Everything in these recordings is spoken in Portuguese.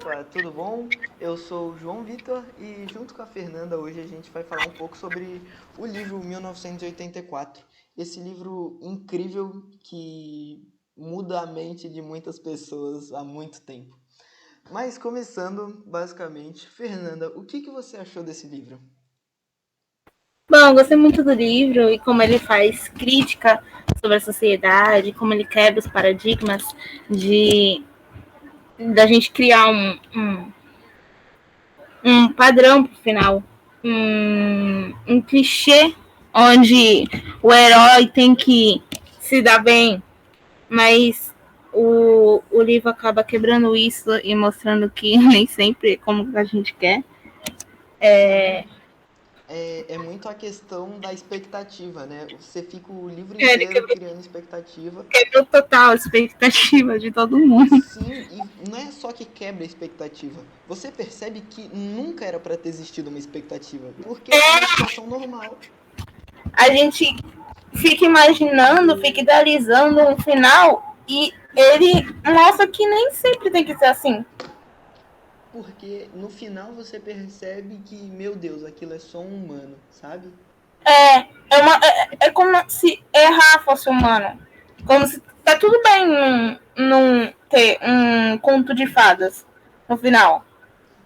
Opa, tudo bom? Eu sou o João Vitor e junto com a Fernanda hoje a gente vai falar um pouco sobre o livro 1984. Esse livro incrível que muda a mente de muitas pessoas há muito tempo. Mas começando, basicamente, Fernanda, o que você achou desse livro? Bom, eu gostei muito do livro e como ele faz crítica sobre a sociedade, como ele quebra os paradigmas de da gente criar um padrão pro final, um clichê onde o herói tem que se dar bem, mas o livro acaba quebrando isso e mostrando que nem sempre é como a gente quer. Sim, é muito a questão da expectativa, né? Você fica o livro Ele inteiro criando expectativa. quebrou total a expectativa de todo mundo. Sim, e não é só que quebra a expectativa. Você percebe que nunca era para ter existido uma expectativa, porque é uma situação normal. A gente fica imaginando, fica idealizando um final e ele mostra que nem sempre tem que ser assim. Porque no final você percebe que, meu Deus, aquilo é só um humano, sabe? É como se errar fosse humano. Como se tá tudo bem num ter um conto de fadas no final.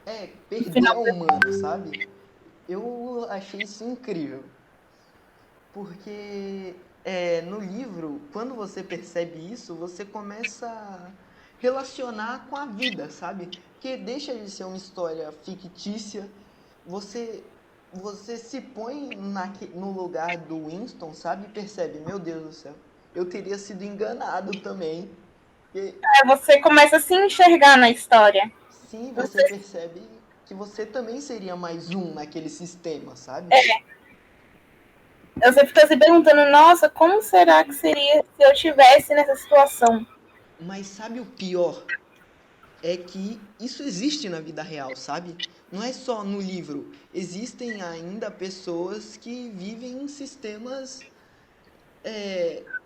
É, No perder final. é humano, sabe? Eu achei isso incrível. Porque no livro, quando você percebe isso, você começa a relacionar com a vida, sabe? Porque deixa de ser uma história fictícia, você você se põe no lugar do Winston, sabe? E percebe, meu Deus do céu, eu teria sido enganado também. E Você começa a se enxergar na história. sim, você Você, percebe que você também seria mais um naquele sistema, sabe? você fica se perguntando, nossa, como será que seria se eu estivesse nessa situação? Mas sabe o pior? É que isso existe na vida real, sabe? Não é só no livro. Existem ainda pessoas que vivem em sistemas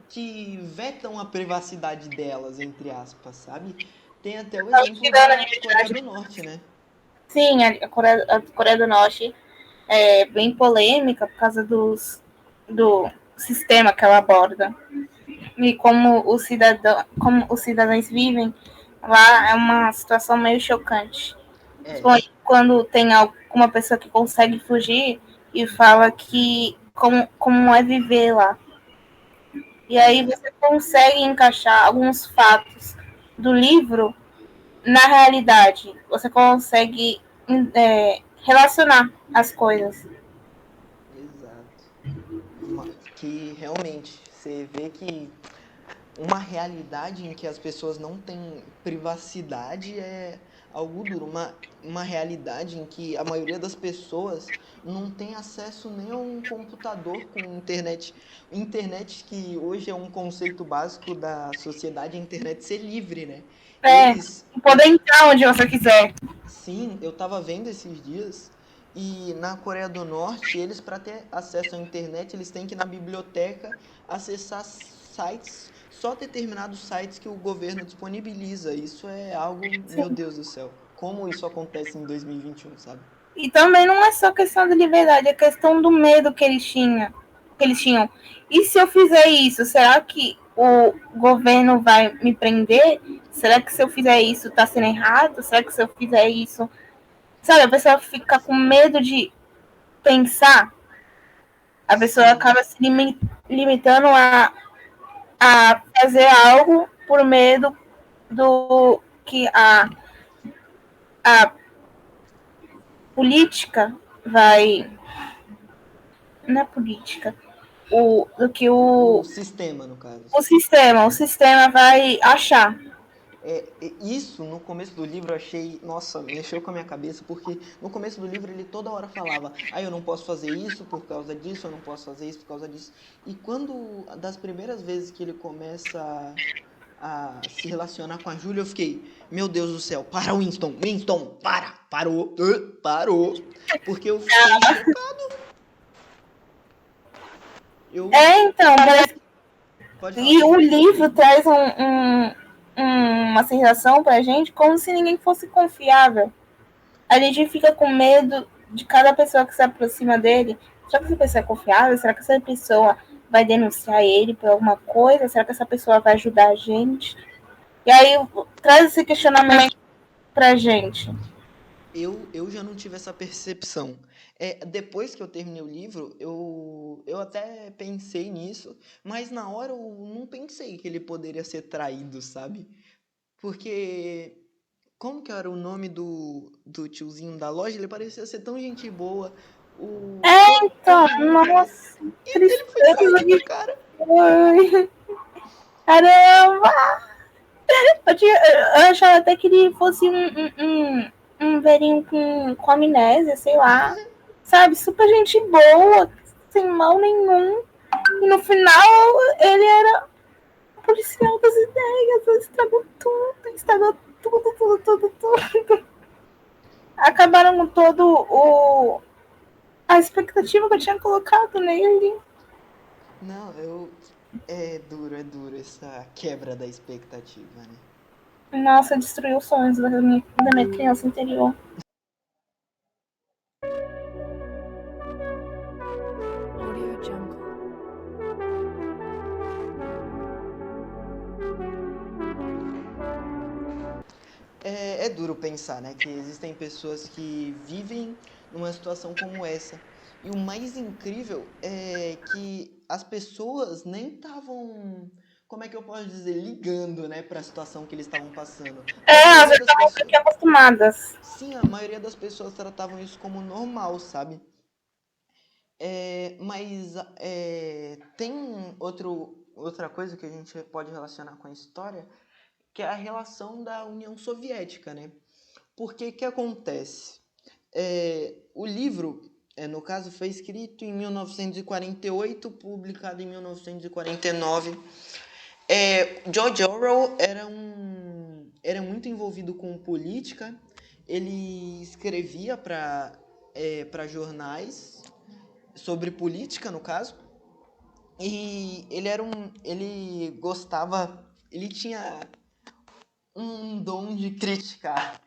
que vetam a privacidade delas, entre aspas, sabe? Tem até o exemplo Tirando a da Coreia liberdade. do Norte, né? Sim, a Coreia do Norte é bem polêmica por causa do sistema que ela aborda. E como os cidadãos vivem lá é uma situação meio chocante. É, Quando tem alguma pessoa que consegue fugir e fala que como é viver lá. E aí é, você consegue encaixar alguns fatos do livro na realidade. Você consegue relacionar as coisas. exato. Que realmente você vê que uma realidade em que as pessoas não têm privacidade é algo duro. Uma realidade em que a maioria das pessoas não tem acesso nem a um computador com internet. Internet que hoje é um conceito básico da sociedade, a internet ser livre, né? É, Eu, poder entrar onde você quiser. sim, eu estava vendo esses dias e na Coreia do Norte, eles para ter acesso à internet, eles têm que ir na biblioteca acessar sites, só determinados sites que o governo disponibiliza. Isso é algo, meu Sim. Deus do céu. Como isso acontece em 2021, sabe? E também não é só questão de liberdade, é questão do medo que eles tinham. E se eu fizer isso, será que o governo vai me prender? Será que se eu fizer isso está sendo errado? Será que se eu fizer isso. Sabe, a pessoa fica com medo de pensar, a pessoa Sim, acaba se limitando a fazer algo por medo do que a política vai. Não é política. Do que o o, sistema, no caso. o sistema vai achar. Isso no começo do livro eu achei, nossa, mexeu com a minha cabeça, porque no começo do livro ele toda hora falava, eu não posso fazer isso por causa disso, eu não posso fazer isso por causa disso. E quando, das primeiras vezes que ele começa a se relacionar com a Júlia, eu fiquei, meu Deus do céu, para Winston, Winston, parou, parou, porque eu fiquei chocado. Eu, Então, parece. pode falar. E o livro traz um. uma sensação pra gente como se ninguém fosse confiável. A gente fica com medo de cada pessoa que se aproxima dele. Será que essa pessoa é confiável? Será que essa pessoa vai denunciar ele por alguma coisa? Será que essa pessoa vai ajudar a gente? E aí traz esse questionamento pra gente. Eu já não tive essa percepção. Depois que eu terminei o livro, eu até pensei nisso, mas na hora eu não pensei que ele poderia ser traído, sabe? Porque, como que era o nome do tiozinho da loja? Ele parecia ser tão gente boa. Então, Coitado. nossa, E ele foi tristeza traído, de cara. foi. Caramba! Eu achava até que ele fosse um velhinho com amnésia, sei lá. Sabe, super gente boa, sem mal nenhum. E no final ele era policial das ideias, estragou tudo. Acabaram com a expectativa que eu tinha colocado nele. Não, é duro essa quebra da expectativa, né? Nossa, destruiu os sonhos da minha criança interior. Audio Jungle. É duro pensar, né, que existem pessoas que vivem numa situação como essa. E o mais incrível é que as pessoas nem estavam, como é que eu posso dizer, ligando, né, para a situação que eles estavam passando. A Elas maioria das estavam pessoas, aqui acostumadas. sim, a maioria das pessoas tratavam isso como normal, sabe? Mas tem outra coisa que a gente pode relacionar com a história, que é a relação da União Soviética, né? Porque que acontece? O livro, no caso, foi escrito em 1948, publicado em 1949. George Orwell era muito envolvido com política. Ele escrevia para jornais sobre política, no caso. E ele gostava, ele tinha um dom de criticar.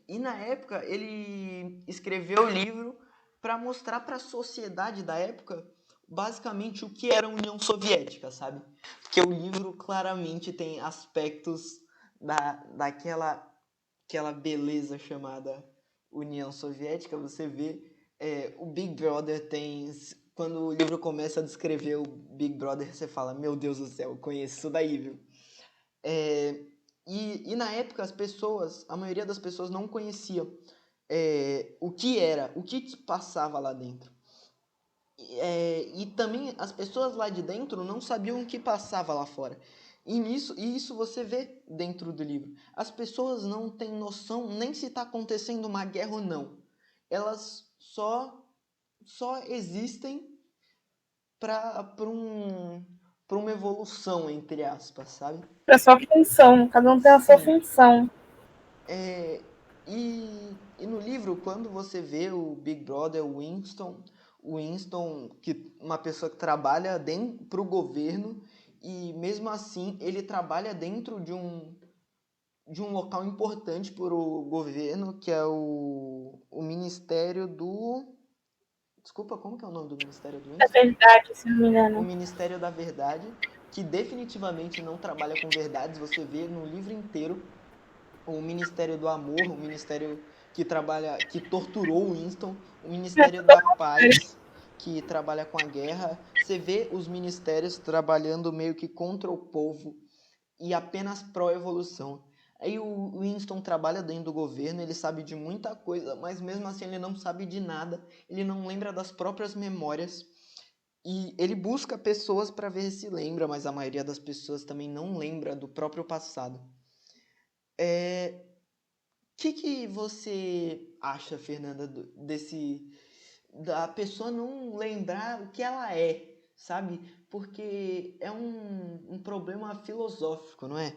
E na época ele escreveu o livro para mostrar para a sociedade da época basicamente o que era a União Soviética, sabe? Porque o livro claramente tem aspectos daquela beleza chamada União Soviética. Você vê o Big Brother tem... Quando o livro começa a descrever o Big Brother, você fala, meu Deus do céu, eu conheço isso daí, viu? E na época a maioria das pessoas não conhecia o que passava lá dentro. E também as pessoas lá de dentro não sabiam o que passava lá fora. E isso você vê dentro do livro. As pessoas não têm noção nem se está acontecendo uma guerra ou não. Elas só existem para uma evolução, entre aspas, sabe? Pra sua função, cada um tem a sua Sim. função. E no livro, quando você vê o Big Brother, o Winston, uma pessoa que trabalha para o governo, e mesmo assim ele trabalha dentro de um local importante para o governo, que é o Ministério do... Desculpa, como que é o nome do Ministério do É Winston? verdade, se não me O engano. Ministério da Verdade, que definitivamente não trabalha com verdades. Você vê no livro inteiro o Ministério do Amor, o Ministério que torturou o Winston, o Ministério da Paz, que trabalha com a guerra. Você vê os ministérios trabalhando meio que contra o povo e apenas pró-evolução. Aí o Winston trabalha dentro do governo, ele sabe de muita coisa, mas mesmo assim ele não sabe de nada, ele não lembra das próprias memórias. E ele busca pessoas para ver se lembra, mas a maioria das pessoas também não lembra do próprio passado. Que você acha, Fernanda, da pessoa não lembrar o que ela é, sabe? Porque é um problema filosófico, não é?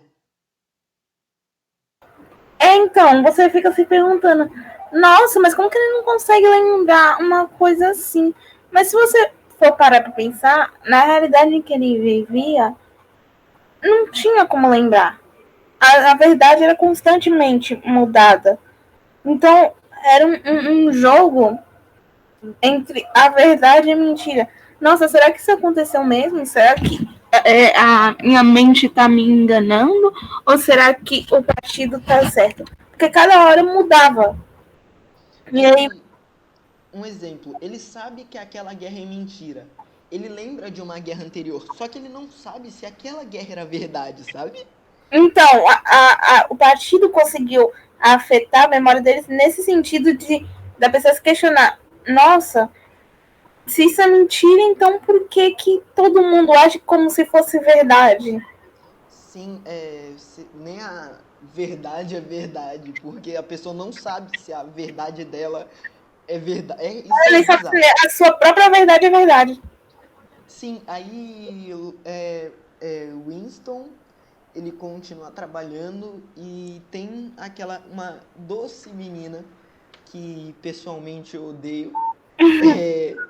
Então, você fica se perguntando, nossa, mas como que ele não consegue lembrar uma coisa assim? Mas se você for parar pra pensar, na realidade em que ele vivia, não tinha como lembrar. A verdade era constantemente mudada. Então, era um jogo entre a verdade e a mentira. Nossa, será que isso aconteceu mesmo? Será que a minha mente está me enganando? Ou será que o partido está certo? Porque cada hora mudava. E aí, Um exemplo, ele sabe que aquela guerra é mentira. Ele lembra de uma guerra anterior, só que ele não sabe se aquela guerra era verdade, sabe? então, o partido conseguiu afetar a memória deles nesse sentido de da pessoa se questionar: nossa, se isso é mentira, então por que que todo mundo age como se fosse verdade? Sim, nem a verdade é verdade, porque a pessoa não sabe se a verdade dela é verdade. Isso é Ele sabe bizarro. que a sua própria verdade é verdade. Sim, aí Winston, ele continua trabalhando e tem uma doce menina que pessoalmente eu odeio.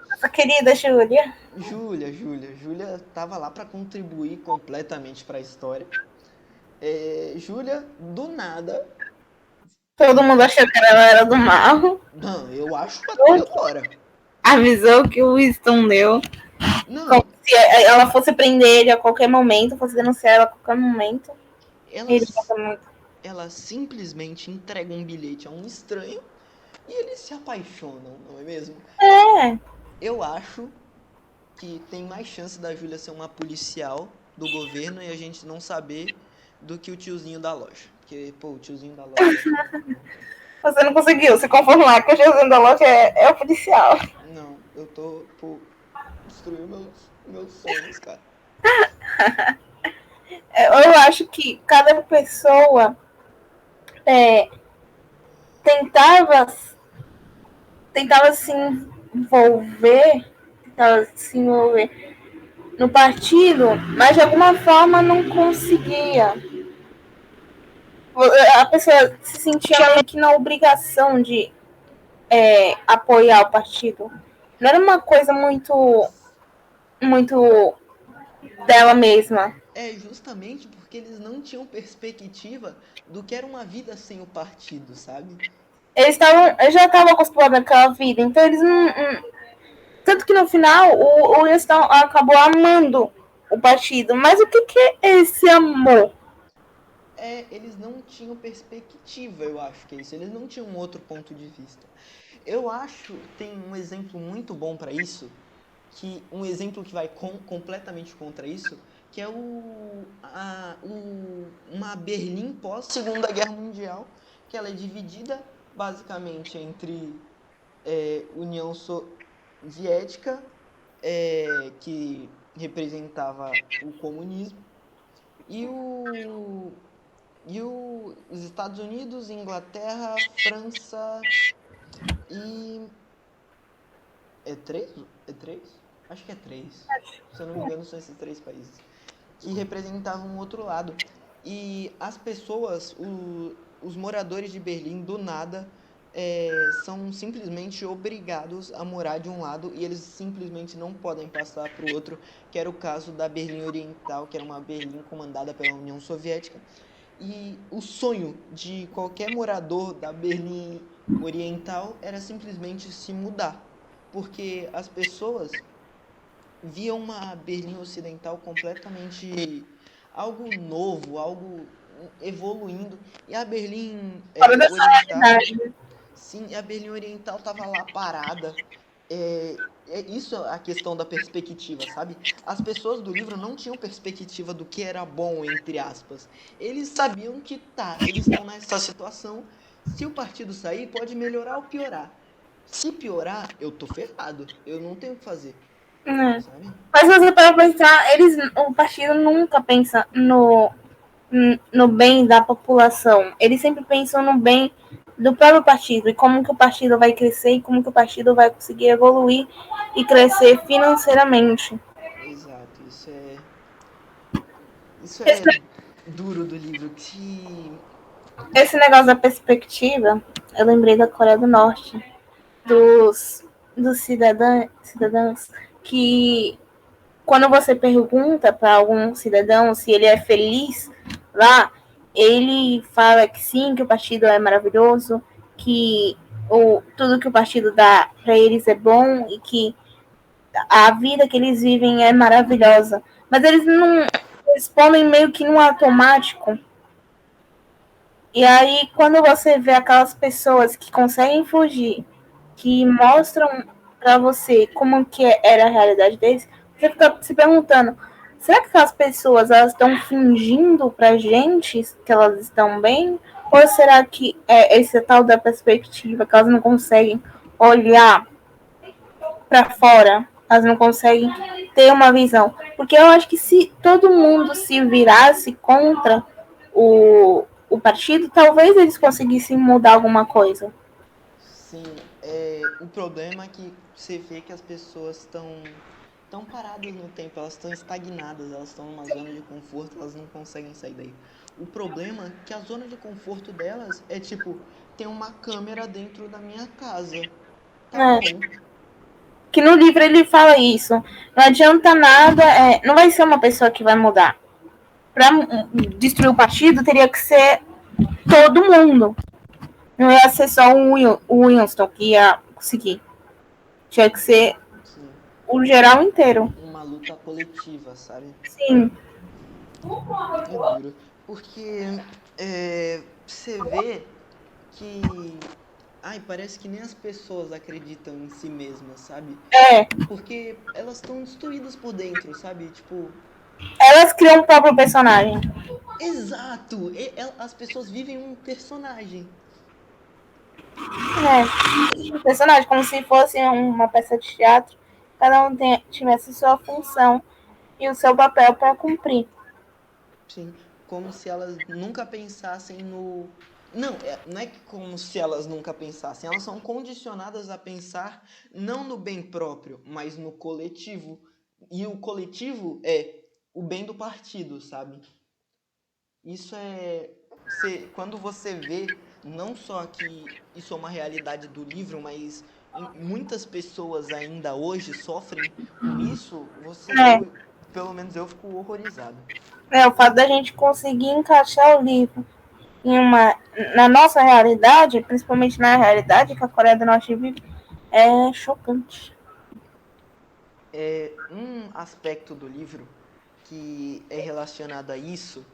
Nossa querida Júlia. Júlia tava lá para contribuir completamente para a história. Júlia, do nada. Todo mundo achou que ela era do mal. Não, eu acho até agora. Avisou que o Winston deu. Como Não, se ela fosse prender ele a qualquer momento, fosse denunciar ela a qualquer momento. ela, Ele gosta muito. ela simplesmente entrega um bilhete a um estranho e eles se apaixonam, não é mesmo? É. Eu acho que tem mais chance da Júlia ser uma policial do governo e a gente não saber do que o tiozinho da loja. Porque, pô, o tiozinho da loja. Você não conseguiu se conformar que o Jesus da loja é o policial. Não, eu tô, pô, destruiu meus sonhos, cara. Eu acho que cada pessoa é, tentava, tentava tentava se envolver no partido, mas de alguma forma não conseguia. A pessoa se sentia meio que na obrigação de apoiar o partido. Não era uma coisa muito dela mesma. É justamente porque eles não tinham perspectiva do que era uma vida sem o partido, sabe? Eles já estavam acostumados àquela vida, então eles não. Tanto que no final o Winston acabou amando o partido. Mas o que é esse amor? Eles não tinham perspectiva, eu acho que é isso. Eles não tinham um outro ponto de vista. Eu acho, tem um exemplo muito bom para isso, que um exemplo que vai completamente contra isso, que é uma Berlim pós Segunda Guerra Mundial, que ela é dividida basicamente entre União Soviética, que representava o comunismo, e os Estados Unidos, Inglaterra, França e... É três? É três? Acho que é três. Se eu não me engano, são esses três países. Que representavam um outro lado. E as pessoas, os moradores de Berlim, do nada, são simplesmente obrigados a morar de um lado e eles simplesmente não podem passar para o outro, que era o caso da Berlim Oriental, que era uma Berlim comandada pela União Soviética. E o sonho de qualquer morador da Berlim Oriental era simplesmente se mudar, porque as pessoas viam uma Berlim Ocidental completamente algo novo, algo evoluindo, e a Berlim Fora dessa Oriental, realidade. sim, a Berlim Oriental estava lá parada. Isso a questão da perspectiva, sabe? As pessoas do livro não tinham perspectiva do que era bom, entre aspas. Eles sabiam que eles estão nessa situação. Se o partido sair, pode melhorar ou piorar. Se piorar, eu tô ferrado. Eu não tenho o que fazer, É. sabe? Mas você para pensar, o partido nunca pensa no bem da população. Eles sempre pensam no bem do próprio partido e como que o partido vai crescer e como que o partido vai conseguir evoluir e crescer financeiramente. Exato, isso Esse, é duro do livro. esse negócio da perspectiva, eu lembrei da Coreia do Norte, dos cidadãos que quando você pergunta para algum cidadão se ele é feliz lá, ele fala que sim, que o partido é maravilhoso, que tudo que o partido dá para eles é bom e que a vida que eles vivem é maravilhosa. Mas eles não respondem meio que no automático. E aí, quando você vê aquelas pessoas que conseguem fugir, que mostram para você como que era a realidade deles, você fica se perguntando, será que aquelas pessoas elas estão fingindo pra gente que elas estão bem? Ou será que é esse tal da perspectiva que elas não conseguem olhar para fora, elas não conseguem ter uma visão? Porque eu acho que se todo mundo se virasse contra o partido, talvez eles conseguissem mudar alguma coisa. Sim, o problema é que você vê que as pessoas estão paradas no tempo, elas estão estagnadas, elas estão numa zona de conforto, elas não conseguem sair daí. O problema é que a zona de conforto delas é tipo, tem uma câmera dentro da minha casa. Tá É, bom. que no livro ele fala isso. Não adianta nada, não vai ser uma pessoa que vai mudar. Para destruir o partido, teria que ser todo mundo. Não ia ser só o Winston que ia conseguir. Tinha que ser Sim, o geral inteiro. uma luta coletiva, sabe? Sim. É duro. Porque você vê que. Ai, parece que nem as pessoas acreditam em si mesmas, sabe? É. Porque elas estão destruídas por dentro, sabe? Tipo, Elas criam o próprio personagem. exato! As pessoas vivem um personagem. É. O personagem, como se fosse uma peça de teatro. Cada um tivesse sua função e o seu papel para cumprir. Sim, como se elas nunca pensassem no. Não, não é que como se elas nunca pensassem, elas são condicionadas a pensar não no bem próprio, mas no coletivo. E o coletivo é o bem do partido, sabe? Isso é. Quando você vê, não só que isso é uma realidade do livro, mas muitas pessoas ainda hoje sofrem com isso, É. pelo menos eu fico horrorizado. O fato da gente conseguir encaixar o livro em na nossa realidade, principalmente na realidade que a Coreia do Norte vive, é chocante. Um aspecto do livro que é relacionado a isso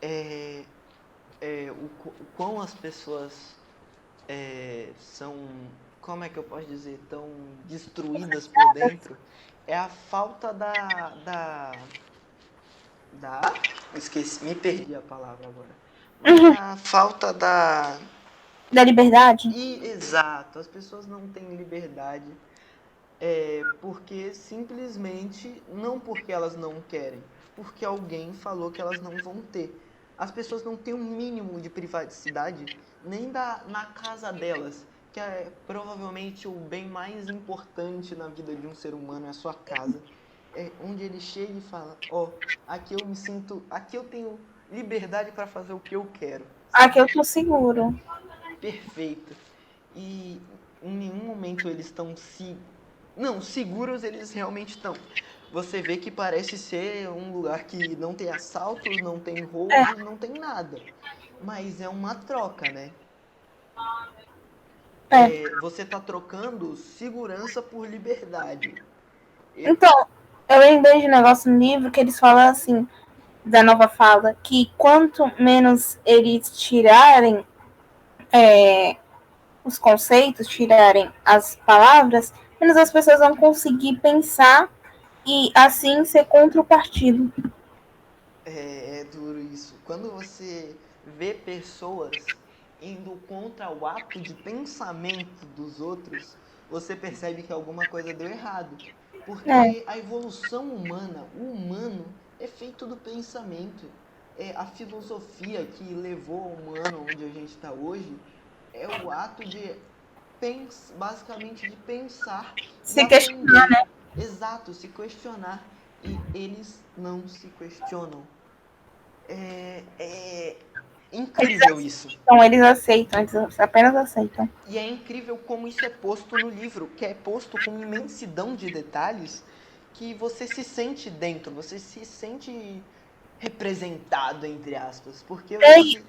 é, o quão as pessoas são, como é que eu posso dizer, tão destruídas por dentro, é a falta da, esqueci, me perdi a palavra agora, mas é a falta Da liberdade? exato, as pessoas não têm liberdade. Porque simplesmente, não porque elas não querem, porque alguém falou que elas não vão ter. As pessoas não têm um mínimo de privacidade nem na casa delas, que é provavelmente o bem mais importante na vida de um ser humano, é a sua casa. É onde ele chega e fala, aqui eu me sinto, aqui eu tenho liberdade para fazer o que eu quero. Aqui eu tô seguro. Perfeito. E em nenhum momento eles estão não, seguros eles realmente estão. Você vê que parece ser um lugar que não tem assaltos, não tem roubos, não tem nada. Mas é uma troca, né? É. Você está trocando segurança por liberdade. Então, eu lembrei de um negócio no livro que eles falam assim, da nova fala, que quanto menos eles tirarem os conceitos, tirarem as palavras, menos as pessoas vão conseguir pensar e assim ser contra o partido. É duro isso. Quando você vê pessoas indo contra o ato de pensamento dos outros, você percebe que alguma coisa deu errado. É, Porque a evolução humana, o humano, é feito do pensamento. A filosofia que levou o humano onde a gente está hoje é o ato de basicamente de pensar e se questionar, aprender. né? Exato, se questionar. E eles não se questionam. É incrível isso. Então eles aceitam, eles apenas aceitam. E é incrível como isso é posto no livro, que é posto com imensidão de detalhes que você se sente dentro, você se sente representado, entre aspas. Porque você...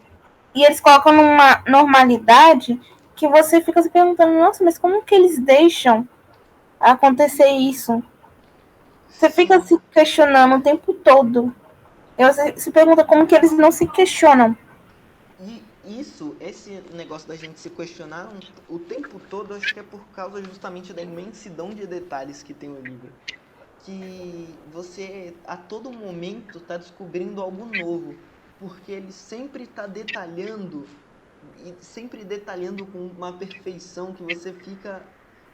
E eles colocam numa normalidade que você fica se perguntando, nossa, mas como que eles deixam acontecer isso? Você fica Sim. se questionando o tempo todo. E você se pergunta como que eles não se questionam. E esse negócio da gente se questionar o tempo todo, acho que é por causa justamente da imensidão de detalhes que tem o livro. Que você a todo momento está descobrindo algo novo, porque ele sempre está detalhando e sempre detalhando com uma perfeição que você fica,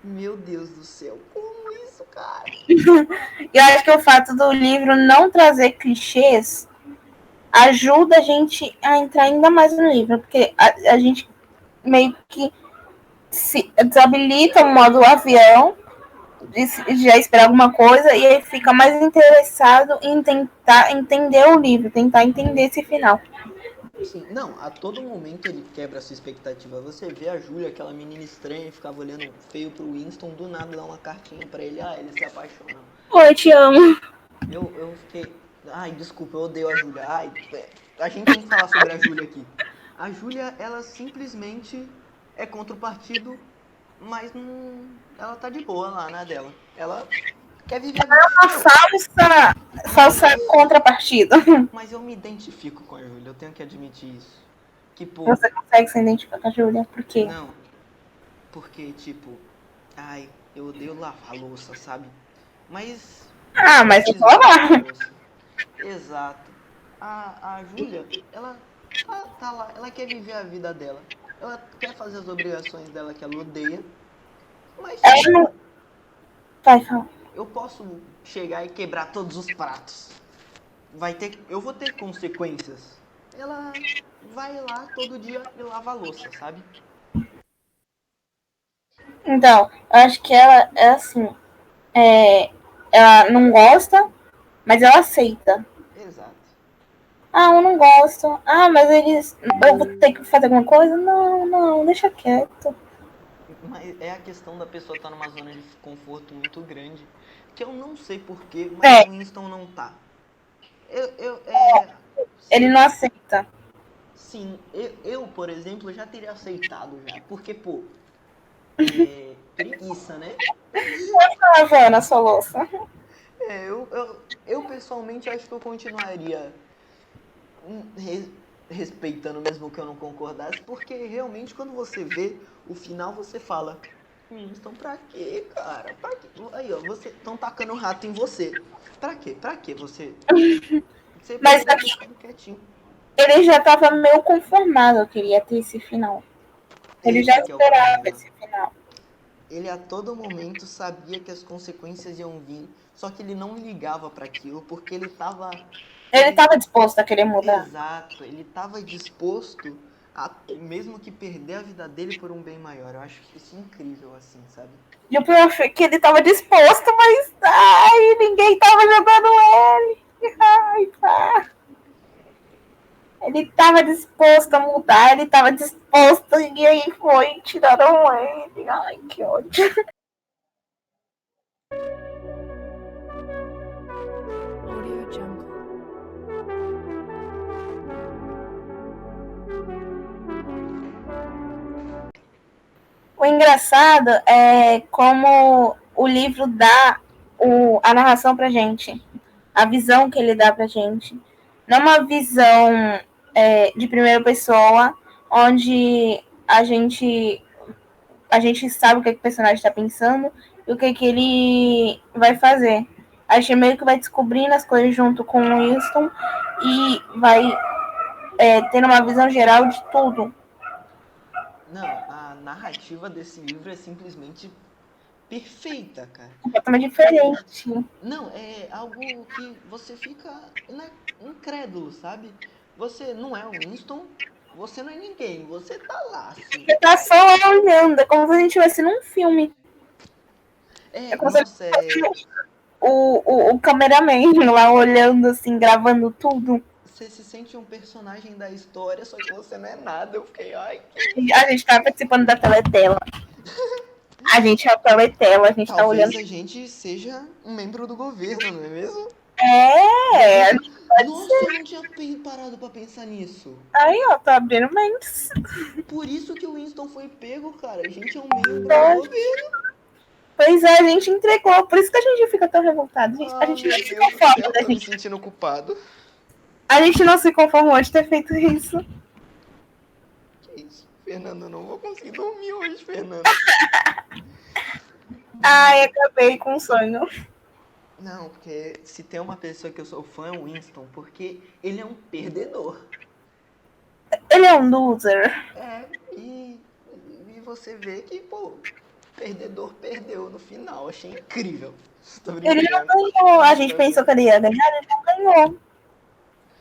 meu Deus do céu, como isso, cara? E eu acho que o fato do livro não trazer clichês ajuda a gente a entrar ainda mais no livro, porque a gente meio que se desabilita o modo avião de já esperar alguma coisa e aí fica mais interessado em tentar entender o livro, tentar entender esse final. Sim, não, a todo momento ele quebra a sua expectativa. Você vê a Júlia, aquela menina estranha, ficava olhando feio pro Winston, do nada dá uma cartinha pra ele, eles se apaixonam. Oi, eu te amo. Eu fiquei. Ai, desculpa, eu odeio a Júlia. Ai, a gente tem que falar sobre a Júlia aqui. A Júlia, ela simplesmente é contra o partido, mas não. Ela tá de boa lá na dela. Ela quer viver a vida Uma falsa contrapartida. Mas eu me identifico com a Júlia, eu tenho que admitir isso. Que, pô, Você consegue se identificar com a Júlia? Por quê? não, porque, tipo, ai, eu odeio lavar louça, sabe? Mas eu Ah, mas eu preciso vou lavar lá. louça. Exato. A Júlia, ela tá lá, ela quer viver a vida dela. Ela quer fazer as obrigações dela que ela odeia. Mas, Ela não. tipo, Vai, fala. eu posso chegar e quebrar todos os pratos. Eu vou ter consequências. Ela vai lá todo dia e lava a louça, sabe? Então, eu acho que ela é assim. Ela não gosta, mas ela aceita. Exato. Ah, eu não gosto. Ah, mas eles. Eu vou ter que fazer alguma coisa? Não, não, deixa quieto. Mas é a questão da pessoa estar numa zona de conforto muito grande, que eu não sei porquê, mas É, o Winston não tá. É, ele não aceita. sim, por exemplo, já teria aceitado já, porque, pô, preguiça, né? Tá lavando a sua louça. Eu pessoalmente acho que eu continuaria respeitando mesmo que eu não concordasse, porque realmente quando você vê o final, você fala, Winston, pra quê, cara? Pra quê? Aí, ó, você estão tacando rato em você. Pra quê? Pra quê você Mas poderia ter aqui, ficado quietinho. ele já estava meio conformado que ele ia ter esse final. Ele já Esse que é o esperava problema. esse final. Ele a todo momento sabia que as consequências iam vir, só que ele não ligava para aquilo, porque ele estava. Ele estava disposto a querer mudar. Exato, ele estava disposto a, mesmo que perder a vida dele por um bem maior. Eu acho isso incrível, assim, sabe? E o pior foi que ele estava disposto, mas ai, ninguém estava jogando ele. Ai, pá. Ele estava disposto a mudar, ele estava disposto e aí foi e tiraram ele. Ai, que ódio. Audio Jungle. O engraçado é como o livro dá a narração pra gente, a visão que ele dá pra gente. Não é uma visão de primeira pessoa, onde a gente sabe o que o personagem está pensando e o que ele vai fazer. A gente meio que vai descobrindo as coisas junto com o Winston e vai tendo uma visão geral de tudo. Não, a narrativa desse livro é simplesmente perfeita, cara. Completamente diferente. Não, é algo que você fica incrédulo, sabe? Você não é o Winston, você não é ninguém, você tá lá, assim. Você tá só olhando, é como se a gente estivesse num filme. É como se Nossa, o cameraman lá olhando, assim, gravando tudo. você se sente um personagem da história, só que você não é nada. Eu fiquei, ai, A gente tava participando da teletela. A gente é o teletela, a gente tá Talvez olhando. a gente seja um membro do governo, não é mesmo? É, Nossa, eu não tinha parado pra pensar nisso. aí, ó, tô abrindo mentes. Por isso que o Winston foi pego, cara. A gente é um membro do governo. Pois é, a gente entregou, por isso que a gente fica tão revoltado. A Ah, gente não meu se Deus do conforma céu, da tô me gente. sentindo culpado. A gente não se conformou de ter feito isso. Que isso? Fernando, eu não vou conseguir dormir hoje, Fernando. Ai, acabei com o sonho. Não, porque se tem uma pessoa que eu sou fã é o Winston, porque ele é um perdedor. Ele é um loser. É, e você vê que, pô, perdedor perdeu no final. Achei incrível. Tô Ele não brincando. ganhou. A gente Tô pensou que brincando. ele ia ganhar, ele não ganhou.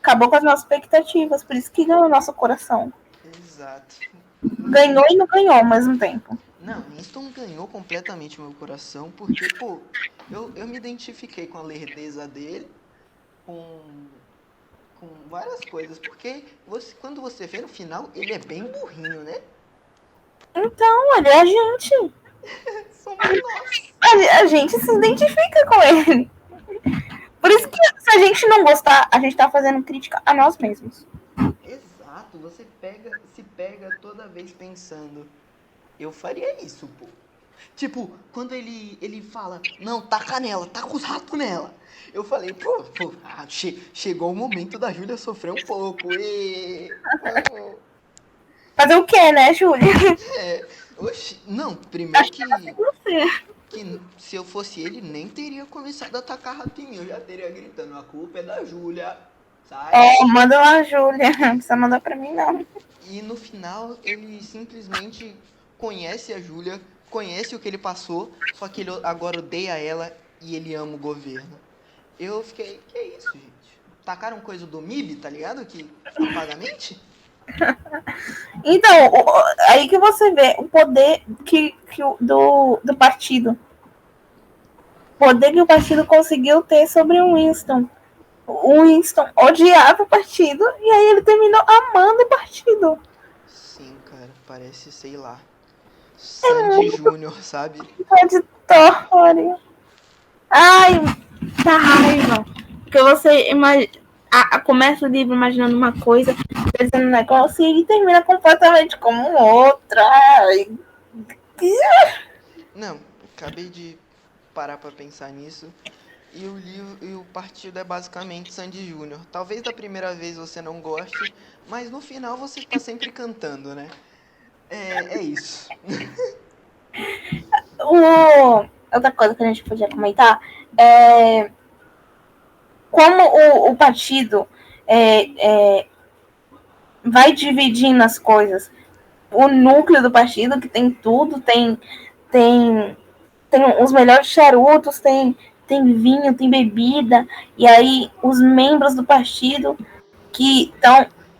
Acabou com as nossas expectativas, por isso que ganhou o nosso coração. Exato. Ganhou e não ganhou ao mesmo tempo. Não, Winston ganhou completamente meu coração, porque, pô, eu me identifiquei com a lerdeza dele, com, com várias coisas, porque quando você vê no final, ele é bem burrinho, né? Então, ele é a gente. Somos nós. A gente se identifica com ele. Por isso que se a gente não gostar, a gente tá fazendo crítica a nós mesmos. Exato, você se pega toda vez pensando, eu faria isso, pô. Tipo, quando ele fala, não, taca nela, taca os ratos nela. Eu falei, chegou o momento da Júlia sofrer um pouco. Vamos. Fazer o quê, né, Júlia? Oxi, não, primeiro Você. que se eu fosse ele, nem teria começado a atacar rato em mim. Eu já teria gritando, a culpa é da Júlia, sai. É, manda lá, Júlia. Não precisa mandar pra mim, não. E no final, ele simplesmente conhece a Júlia, conhece o que ele passou, só que ele agora odeia ela e ele ama o governo. Eu fiquei, que é isso, gente? Tacaram coisa do MIB, tá ligado? Que apaga a mente? Então, aí que você vê o poder do partido. O poder que o partido conseguiu ter sobre o Winston. O Winston odiava o partido e aí ele terminou amando o partido. Sim, cara, parece, sei lá, Sandy Júnior, sabe? Contraditório. Ai, dá raiva. Porque você começa o livro imaginando uma coisa, pensando um negócio, e ele termina completamente como outra. Ai, Não, acabei de parar pra pensar nisso. E o livro e o partido é basicamente Sandy Júnior. Talvez da primeira vez você não goste, mas no final você tá sempre cantando, né? É isso. Outra coisa que a gente podia comentar é como o partido vai dividindo as coisas. O núcleo do partido, que tem tudo, tem, tem os melhores charutos, tem vinho, tem bebida, e aí os membros do partido que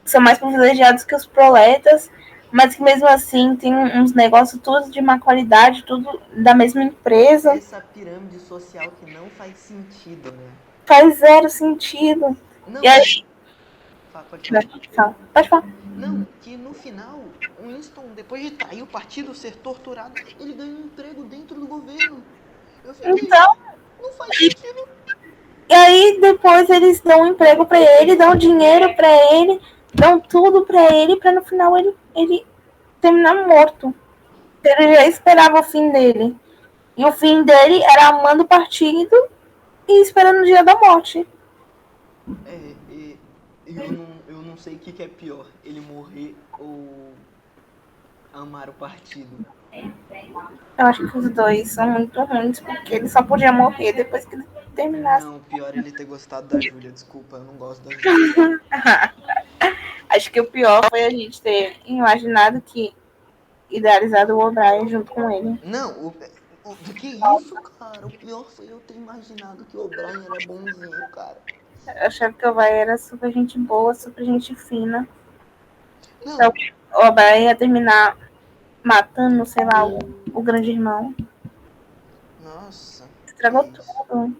são mais privilegiados que os proletas, mas que mesmo assim tem uns negócios todos de má qualidade, tudo da mesma empresa. Essa pirâmide social que não faz sentido, né? Faz zero sentido. Não, E aí. pode falar. Pode falar. Não, que no final, o Winston, depois de trair o partido, ser torturado, ele ganha um emprego dentro do governo. Eu fiquei, Então, não faz sentido. e aí depois eles dão um emprego pra ele, dão dinheiro pra ele, dão tudo pra ele, pra no final ele terminar morto. Ele já esperava o fim dele. E o fim dele era amando o partido e esperando o dia da morte. Eu não sei o que é pior, ele morrer ou amar o partido. Eu acho que os dois são muito ruins, porque ele só podia morrer depois que ele terminasse. Não, pior é ele ter gostado da Júlia, desculpa, eu não gosto da Júlia. Acho que o pior foi a gente ter imaginado que idealizado o O'Brien junto com ele. Não, do que isso, cara? O pior foi eu ter imaginado que o O'Brien era bonzinho, cara. Eu achava que o O'Brien era super gente boa, super gente fina. Não, Então, o O'Brien ia terminar matando, sei lá, o grande irmão. nossa, Estragou que isso. tudo.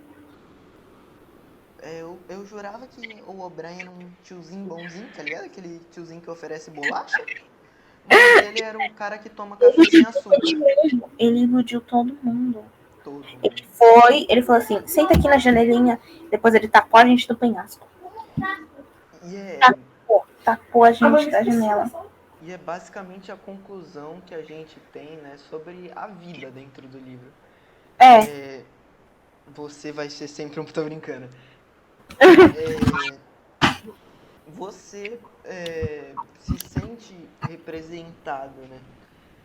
Eu jurava que o O'Brien era um tiozinho bonzinho, tá ligado? Aquele tiozinho que oferece bolacha. Mas ele era um cara que toma café sem açúcar. Ele iludiu todo mundo. Todo mundo. Ele falou assim, senta aqui na janelinha, depois ele tacou a gente do penhasco. Tacou a gente da janela. E é basicamente a conclusão que a gente tem, né, sobre a vida dentro do livro. Você vai ser sempre um... Tô brincando. Você se sente representado,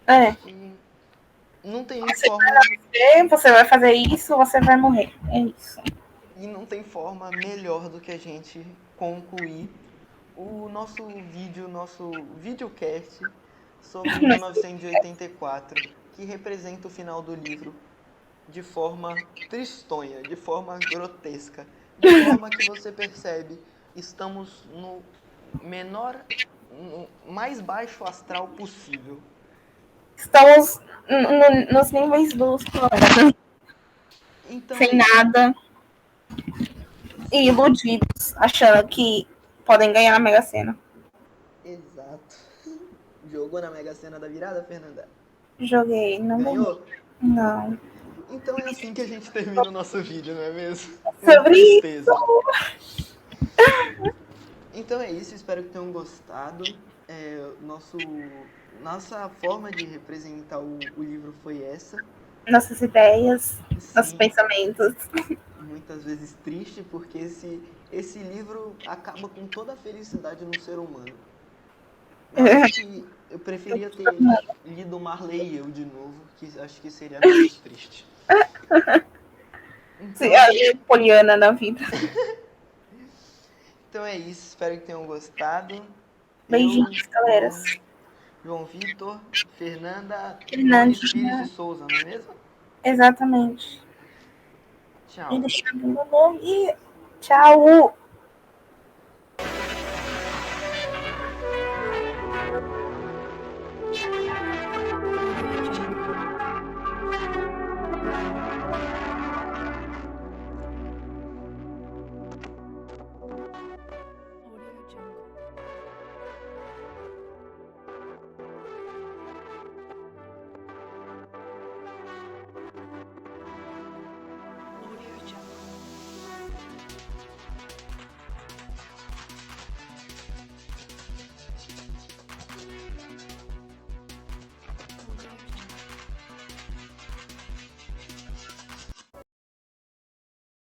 né? E não tem forma... Você vai fazer isso, você vai morrer. É isso. E não tem forma melhor do que a gente concluir o nosso videocast sobre 1984, que representa o final do livro de forma tristonha, de forma grotesca, de forma que você percebe, estamos no mais baixo astral possível. Estamos nos níveis dos planetas. Então, sem nada. E iludidos, achando que podem ganhar na Mega Sena. Exato. Jogou na Mega Sena da virada, Fernanda? Joguei, não ganhou? Não. Então é assim que a gente termina o nosso vídeo, não é mesmo? Sobre tristeza. Então é isso, espero que tenham gostado. Nossa forma de representar o livro foi essa. Nossas ideias, nossos pensamentos. Muitas vezes triste, porque esse livro acaba com toda a felicidade no ser humano. Acho que eu preferia ter lido Marley e Eu de novo, que acho que seria menos triste. Então, é poliana na vida. Então é isso, espero que tenham gostado. Beijinhos, galera. João Vitor, Fernanda Pires de Souza, não é mesmo? Exatamente. Tchau. Tchau.